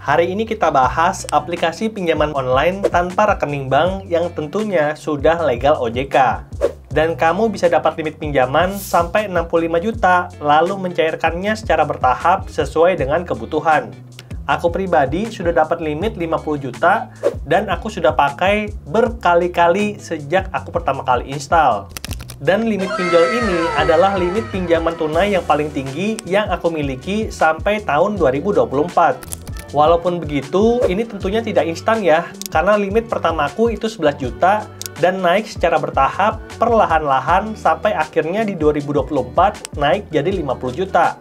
Hari ini kita bahas aplikasi pinjaman online tanpa rekening bank yang tentunya sudah legal OJK. Dan kamu bisa dapat limit pinjaman sampai 65 juta, lalu mencairkannya secara bertahap sesuai dengan kebutuhan. Aku pribadi sudah dapat limit 50 juta, dan aku sudah pakai berkali-kali sejak aku pertama kali install. Dan limit pinjol ini adalah limit pinjaman tunai yang paling tinggi yang aku miliki sampai tahun 2024. Walaupun begitu, ini tentunya tidak instan ya, karena limit pertamaku itu 11 juta dan naik secara bertahap perlahan-lahan sampai akhirnya di 2024 naik jadi 50 juta.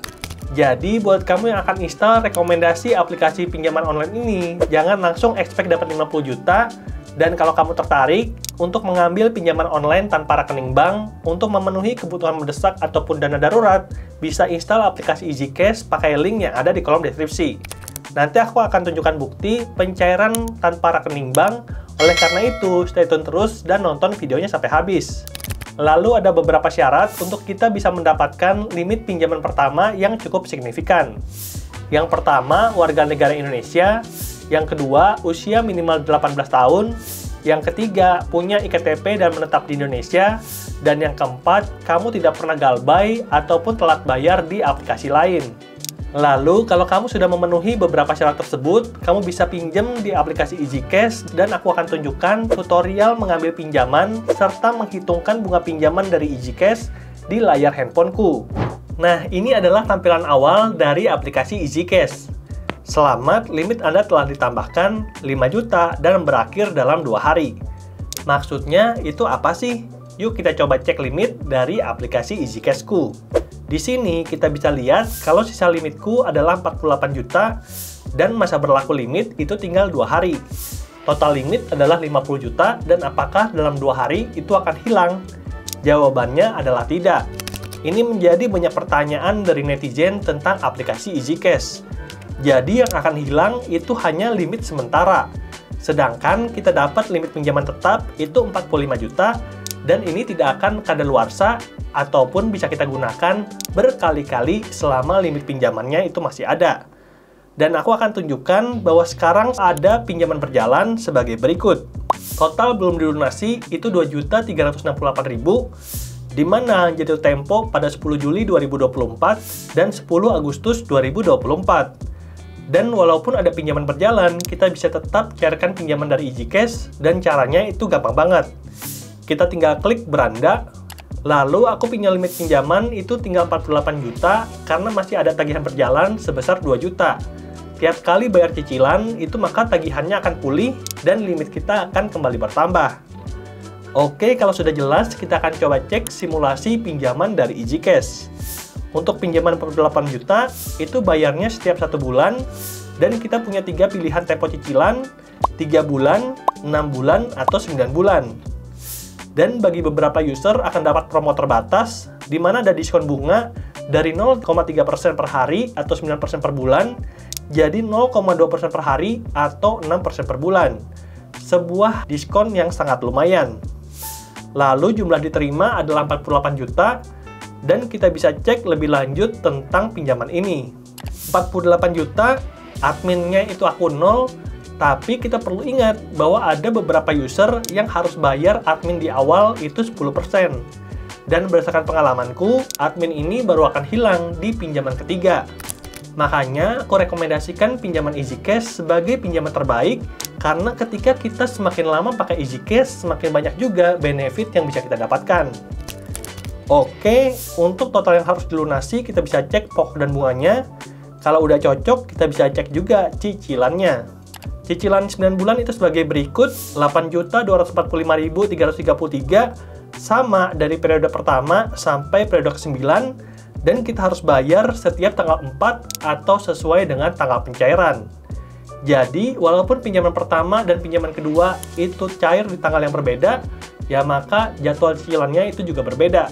Jadi buat kamu yang akan install rekomendasi aplikasi pinjaman online ini, jangan langsung expect dapat 50 juta. Dan kalau kamu tertarik untuk mengambil pinjaman online tanpa rekening bank untuk memenuhi kebutuhan mendesak ataupun dana darurat, bisa install aplikasi EasyCash pakai link yang ada di kolom deskripsi. Nanti aku akan tunjukkan bukti pencairan tanpa rekening bank. Oleh karena itu, stay tune terus dan nonton videonya sampai habis. Lalu ada beberapa syarat untuk kita bisa mendapatkan limit pinjaman pertama yang cukup signifikan. Yang pertama, warga negara Indonesia. Yang kedua, usia minimal 18 tahun. Yang ketiga, punya IKTP dan menetap di Indonesia. Dan yang keempat, kamu tidak pernah galbay ataupun telat bayar di aplikasi lain. Lalu, kalau kamu sudah memenuhi beberapa syarat tersebut, kamu bisa pinjam di aplikasi EasyCash dan aku akan tunjukkan tutorial mengambil pinjaman serta menghitungkan bunga pinjaman dari EasyCash di layar handphoneku. Nah, ini adalah tampilan awal dari aplikasi EasyCash. Selamat, limit Anda telah ditambahkan 5 juta dan berakhir dalam 2 hari. Maksudnya, itu apa sih? Yuk kita coba cek limit dari aplikasi EasyCash-ku. Di sini kita bisa lihat kalau sisa limitku adalah 48 juta dan masa berlaku limit itu tinggal 2 hari. Total limit adalah 50 juta dan apakah dalam 2 hari itu akan hilang? Jawabannya adalah tidak. Ini menjadi banyak pertanyaan dari netizen tentang aplikasi EasyCash. Jadi yang akan hilang itu hanya limit sementara. Sedangkan kita dapat limit pinjaman tetap itu 45 juta dan ini tidak akan kadaluarsa ataupun bisa kita gunakan berkali-kali selama limit pinjamannya itu masih ada. Dan aku akan tunjukkan bahwa sekarang ada pinjaman berjalan sebagai berikut. Total belum dilunasi itu 2.368.000, di mana jatuh tempo pada 10 Juli 2024 dan 10 Agustus 2024. Dan walaupun ada pinjaman berjalan, kita bisa tetap cairkan pinjaman dari EasyCash dan caranya itu gampang banget. Kita tinggal klik beranda, lalu aku punya limit pinjaman itu tinggal 48 juta karena masih ada tagihan berjalan sebesar 2 juta. Tiap kali bayar cicilan, itu maka tagihannya akan pulih dan limit kita akan kembali bertambah. Oke, kalau sudah jelas, kita akan coba cek simulasi pinjaman dari EasyCash. Untuk pinjaman 48 juta, itu bayarnya setiap 1 bulan, dan kita punya 3 pilihan tempo cicilan, 3 bulan, 6 bulan, atau 9 bulan. Dan bagi beberapa user akan dapat promo terbatas, di mana ada diskon bunga dari 0,3% per hari atau 9% per bulan, jadi 0,2% per hari atau 6% per bulan. Sebuah diskon yang sangat lumayan. Lalu jumlah diterima adalah 48 juta, dan kita bisa cek lebih lanjut tentang pinjaman ini. 48 juta, adminnya itu akun 0, tapi kita perlu ingat bahwa ada beberapa user yang harus bayar admin di awal itu 10%. Dan berdasarkan pengalamanku, admin ini baru akan hilang di pinjaman ketiga. Makanya, aku rekomendasikan pinjaman EasyCash sebagai pinjaman terbaik, karena ketika kita semakin lama pakai EasyCash, semakin banyak juga benefit yang bisa kita dapatkan. Oke, untuk total yang harus dilunasi, kita bisa cek pokok dan bunganya. Kalau udah cocok, kita bisa cek juga cicilannya. Cicilan 9 bulan itu sebagai berikut, 8.245.333, sama dari periode pertama sampai periode ke-9, dan kita harus bayar setiap tanggal 4 atau sesuai dengan tanggal pencairan. Jadi, walaupun pinjaman pertama dan pinjaman kedua itu cair di tanggal yang berbeda, ya maka jadwal cicilannya itu juga berbeda.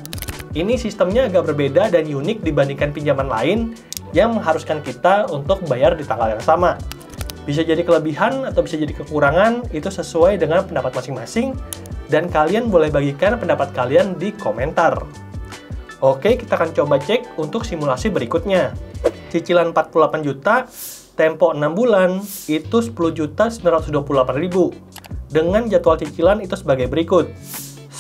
Ini sistemnya agak berbeda dan unik dibandingkan pinjaman lain yang mengharuskan kita untuk bayar di tanggal yang sama. Bisa jadi kelebihan atau bisa jadi kekurangan, itu sesuai dengan pendapat masing-masing, dan kalian boleh bagikan pendapat kalian di komentar. Oke, kita akan coba cek untuk simulasi berikutnya. Cicilan 48 juta, tempo 6 bulan itu 10.928.000 dengan jadwal cicilan itu sebagai berikut.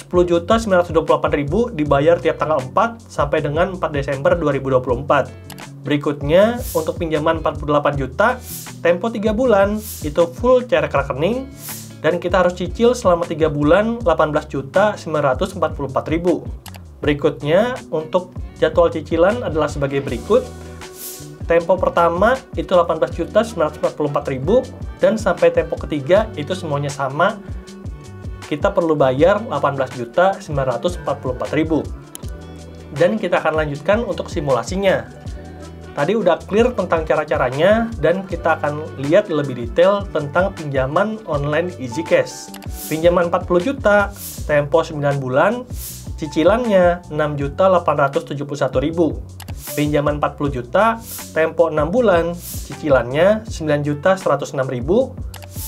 10.928.000 dibayar tiap tanggal 4 sampai dengan 4 Desember 2024. Berikutnya, untuk pinjaman 48 juta, tempo 3 bulan, itu full cair ke rekening, dan kita harus cicil selama 3 bulan 18.944.000. Berikutnya, untuk jadwal cicilan adalah sebagai berikut. Tempo pertama itu 18.944.000, dan sampai tempo ketiga itu semuanya sama. Kita perlu bayar 18.944.000. Dan kita akan lanjutkan untuk simulasinya. Tadi udah clear tentang cara-caranya, dan kita akan lihat lebih detail tentang pinjaman online EasyCash. Pinjaman 40 juta, tempo 9 bulan, cicilannya 6.871.000. Pinjaman 40 juta, tempo 6 bulan, cicilannya 9.106.000.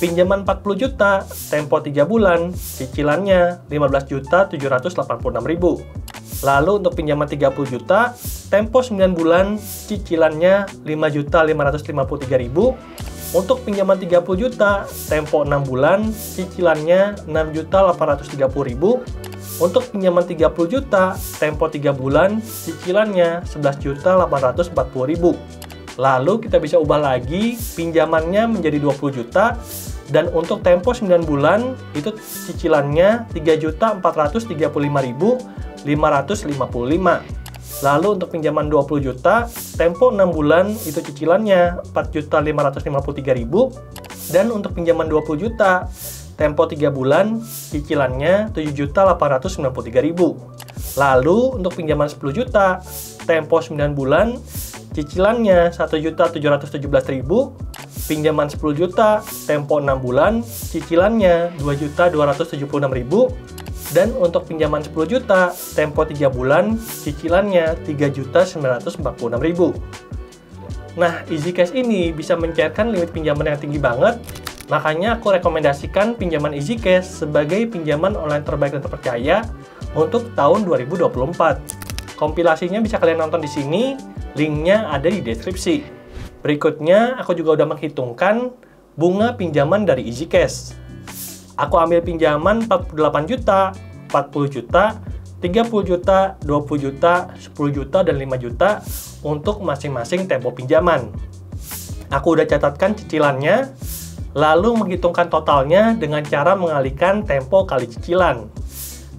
Pinjaman 40 juta, tempo 3 bulan, cicilannya 15.786.000. Lalu untuk pinjaman 30 juta, tempo 9 bulan, cicilannya 5.553.000. Untuk pinjaman 30 juta, tempo 6 bulan, cicilannya 6.830.000. Untuk pinjaman 30 juta, tempo 3 bulan, cicilannya 11.840.000. Lalu kita bisa ubah lagi pinjamannya menjadi 20 juta, dan untuk tempo 9 bulan, itu cicilannya 3.435.555. Lalu untuk pinjaman 20 juta, tempo 6 bulan, itu cicilannya 4.553.000. Dan untuk pinjaman 20 juta, tempo 3 bulan, cicilannya 7.893.000. Lalu untuk pinjaman 10 juta, tempo 9 bulan, cicilannya 1.717.000. Pinjaman 10 juta, tempo 6 bulan, cicilannya 2.276.000. Dan untuk pinjaman 10 juta, tempo 3 bulan, cicilannya 3.946.000. Nah, EasyCash ini bisa mencairkan limit pinjaman yang tinggi banget. Makanya aku rekomendasikan pinjaman EasyCash sebagai pinjaman online terbaik dan terpercaya untuk tahun 2024. Kompilasinya bisa kalian nonton di sini, linknya ada di deskripsi. Berikutnya, aku juga udah menghitungkan bunga pinjaman dari EasyCash. Aku ambil pinjaman 48 juta, 40 juta, 30 juta, 20 juta, 10 juta, dan 5 juta untuk masing-masing tempo pinjaman. Aku udah catatkan cicilannya, lalu menghitungkan totalnya dengan cara mengalihkan tempo kali cicilan.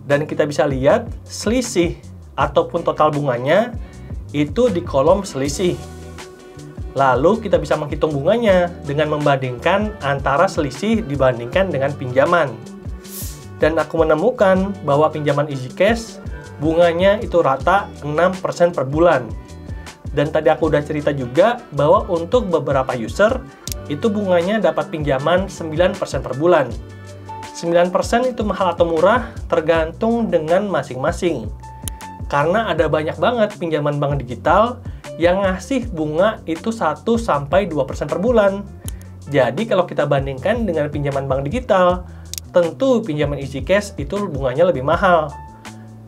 Dan kita bisa lihat selisih ataupun total bunganya itu di kolom selisih. Lalu kita bisa menghitung bunganya dengan membandingkan antara selisih dibandingkan dengan pinjaman. Dan aku menemukan bahwa pinjaman EasyCash bunganya itu rata 6% per bulan. Dan tadi aku udah cerita juga bahwa untuk beberapa user itu bunganya dapat pinjaman 9% per bulan. 9% itu mahal atau murah tergantung dengan masing-masing. Karena ada banyak banget pinjaman bank digital yang ngasih bunga itu 1-2% per bulan. Jadi kalau kita bandingkan dengan pinjaman bank digital, tentu pinjaman EasyCash itu bunganya lebih mahal.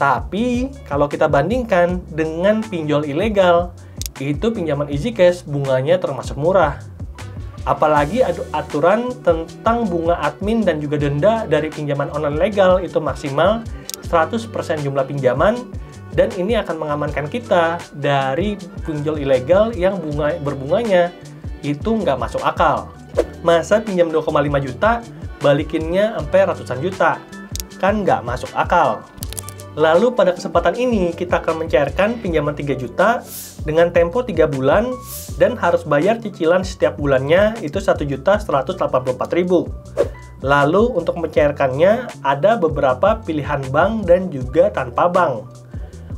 Tapi kalau kita bandingkan dengan pinjol ilegal, itu pinjaman EasyCash bunganya termasuk murah. Apalagi ada aturan tentang bunga admin dan juga denda dari pinjaman online legal itu maksimal 100% jumlah pinjaman. Dan ini akan mengamankan kita dari pinjol ilegal yang berbunganya itu nggak masuk akal. Masa pinjam 2,5 juta, balikinnya sampai ratusan juta? Kan nggak masuk akal. Lalu pada kesempatan ini, kita akan mencairkan pinjaman 3 juta dengan tempo 3 bulan dan harus bayar cicilan setiap bulannya itu 1.184.000. Lalu untuk mencairkannya, ada beberapa pilihan bank dan juga tanpa bank.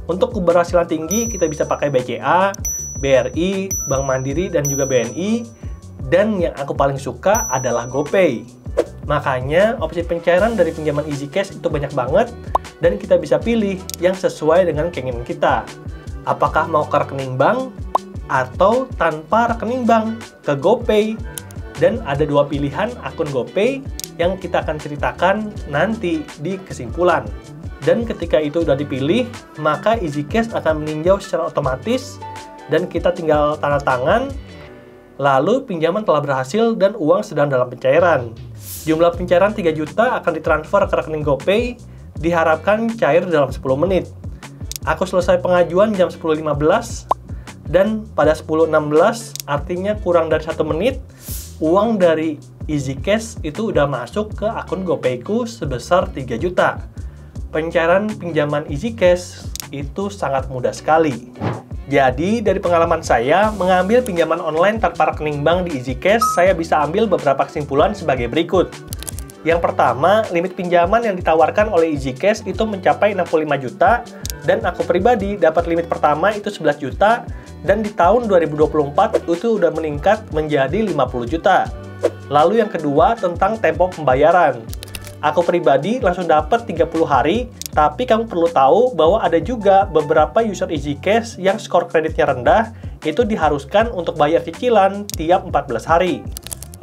Untuk keberhasilan tinggi, kita bisa pakai BCA, BRI, Bank Mandiri, dan juga BNI. Dan yang aku paling suka adalah GoPay. Makanya, opsi pencairan dari pinjaman EasyCash itu banyak banget, dan kita bisa pilih yang sesuai dengan keinginan kita. Apakah mau ke rekening bank, atau tanpa rekening bank, ke GoPay. Dan ada dua pilihan akun GoPay yang kita akan ceritakan nanti di kesimpulan. Dan ketika itu udah dipilih, maka EasyCash akan meninjau secara otomatis dan kita tinggal tanda tangan Lalu pinjaman telah berhasil dan uang sedang dalam pencairan. Jumlah pencairan 3 juta akan ditransfer ke rekening GoPay, diharapkan cair dalam 10 menit. Aku selesai pengajuan jam 10.15, dan pada 10.16, artinya kurang dari 1 menit, uang dari EasyCash itu udah masuk ke akun GoPay-ku sebesar 3 juta. Pencairan pinjaman EasyCash itu sangat mudah sekali. Jadi, dari pengalaman saya, mengambil pinjaman online tanpa rekening bank di EasyCash, saya bisa ambil beberapa kesimpulan sebagai berikut. Yang pertama, limit pinjaman yang ditawarkan oleh EasyCash itu mencapai 65 juta, dan aku pribadi dapat limit pertama itu 11 juta, dan di tahun 2024 itu udah meningkat menjadi 50 juta. Lalu yang kedua, tentang tempo pembayaran. Aku pribadi langsung dapat 30 hari, tapi kamu perlu tahu bahwa ada juga beberapa user EasyCash yang skor kreditnya rendah, itu diharuskan untuk bayar cicilan tiap 14 hari.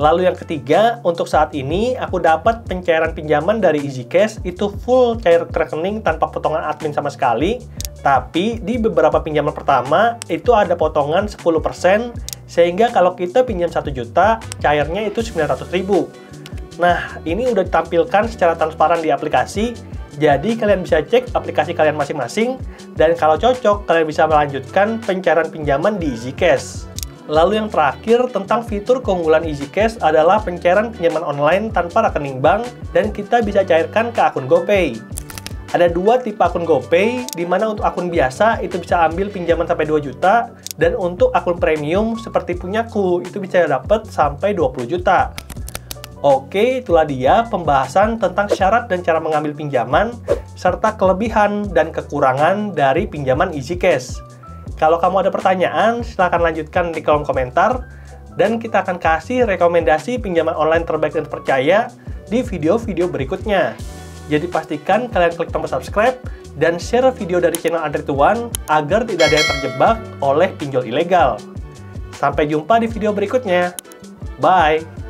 Lalu yang ketiga, untuk saat ini aku dapat pencairan pinjaman dari EasyCash itu full cair ke rekening tanpa potongan admin sama sekali, tapi di beberapa pinjaman pertama itu ada potongan 10%, sehingga kalau kita pinjam 1 juta, cairnya itu 900.000. Nah, ini udah ditampilkan secara transparan di aplikasi, jadi kalian bisa cek aplikasi kalian masing-masing, dan kalau cocok, kalian bisa melanjutkan pencairan pinjaman di EasyCash. Lalu yang terakhir, tentang fitur keunggulan EasyCash adalah pencairan pinjaman online tanpa rekening bank, dan kita bisa cairkan ke akun GoPay. Ada 2 tipe akun GoPay, di mana untuk akun biasa itu bisa ambil pinjaman sampai 2 juta, dan untuk akun premium seperti punyaku, itu bisa dapat sampai 20 juta. Oke, itulah dia pembahasan tentang syarat dan cara mengambil pinjaman, serta kelebihan dan kekurangan dari pinjaman EasyCash. Kalau kamu ada pertanyaan, silahkan lanjutkan di kolom komentar, dan kita akan kasih rekomendasi pinjaman online terbaik dan terpercaya di video-video berikutnya. Jadi pastikan kalian klik tombol subscribe dan share video dari channel Android One agar tidak ada yang terjebak oleh pinjol ilegal. Sampai jumpa di video berikutnya. Bye!